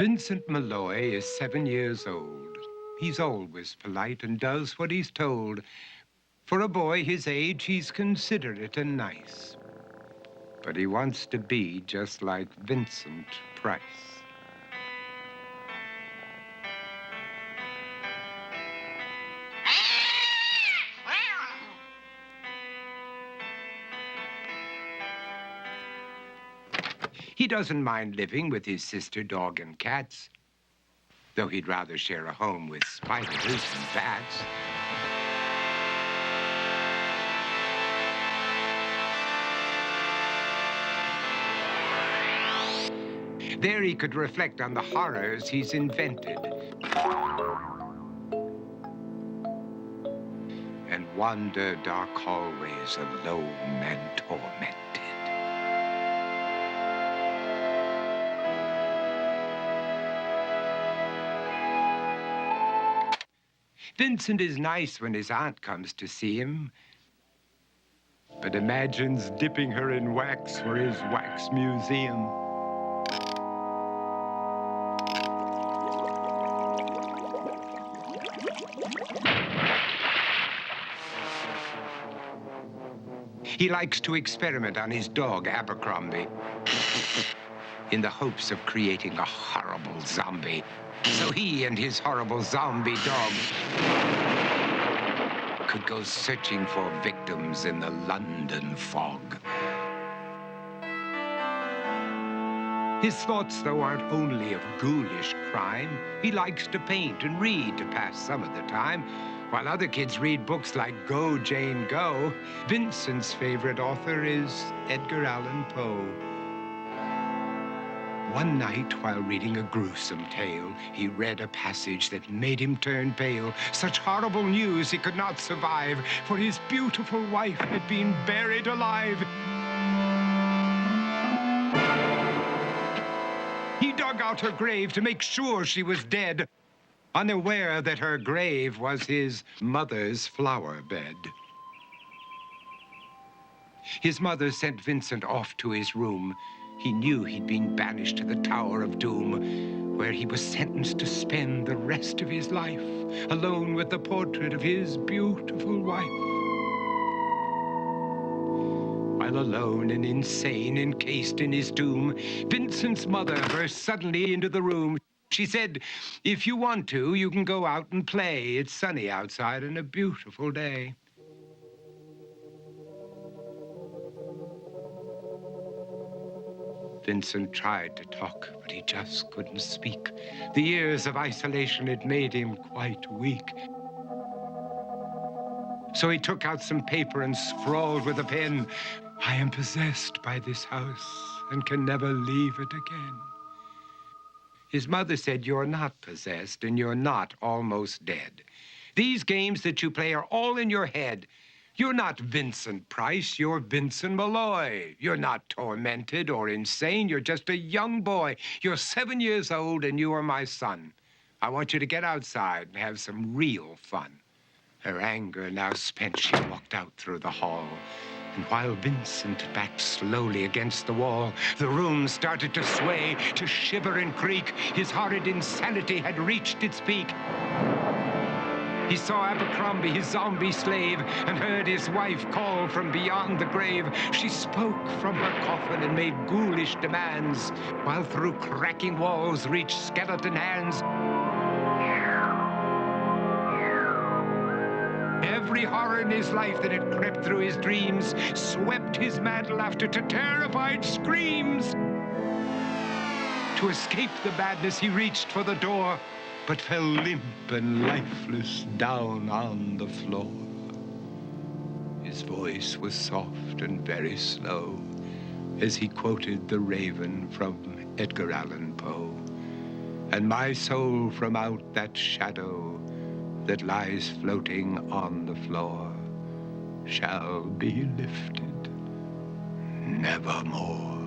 Vincent Malloy is 7 years old. He's always polite and does what he's told. For a boy his age, he's considerate and nice. But he wants to be just like Vincent Price. He doesn't mind living with his sister, dog, and cats, though he'd rather share a home with spiders and bats. There he could reflect on the horrors he's invented and wander dark hallways alone and tormented. Vincent is nice when his aunt comes to see him, but imagines dipping her in wax for his wax museum. He likes to experiment on his dog, Abercrombie, in the hopes of creating a horrible zombie. So he and his horrible zombie dog could go searching for victims in the London fog. His thoughts, though, aren't only of ghoulish crime. He likes to paint and read to pass some of the time. While other kids read books like Go, Jane, Go, Vincent's favorite author is Edgar Allan Poe. One night, while reading a gruesome tale, he read a passage that made him turn pale. Such horrible news he could not survive, for his beautiful wife had been buried alive. He dug out her grave to make sure she was dead, unaware that her grave was his mother's flower bed. His mother sent Vincent off to his room. He knew he'd been banished to the Tower of Doom, where he was sentenced to spend the rest of his life alone with the portrait of his beautiful wife. While alone and insane, encased in his tomb, Vincent's mother burst suddenly into the room. She said, "If you want to, you can go out and play. It's sunny outside and a beautiful day." Vincent tried to talk, but he just couldn't speak. The years of isolation had made him quite weak. So he took out some paper and scrawled with a pen, "I am possessed by this house and can never leave it again." His mother said, "You're not possessed and you're not almost dead. These games that you play are all in your head. You're not Vincent Price, you're Vincent Malloy. You're not tormented or insane, you're just a young boy. You're 7 years old and you are my son. I want you to get outside and have some real fun." Her anger now spent, she walked out through the hall. And while Vincent backed slowly against the wall, the room started to sway, to shiver and creak. His horrid insanity had reached its peak. He saw Abercrombie, his zombie slave, and heard his wife call from beyond the grave. She spoke from her coffin and made ghoulish demands, while through cracking walls reached skeleton hands. Every horror in his life that had crept through his dreams swept his mad laughter to terrified screams. To escape the madness, he reached for the door, but fell limp and lifeless down on the floor. His voice was soft and very slow as he quoted The Raven from Edgar Allan Poe. "And my soul from out that shadow that lies floating on the floor shall be lifted nevermore."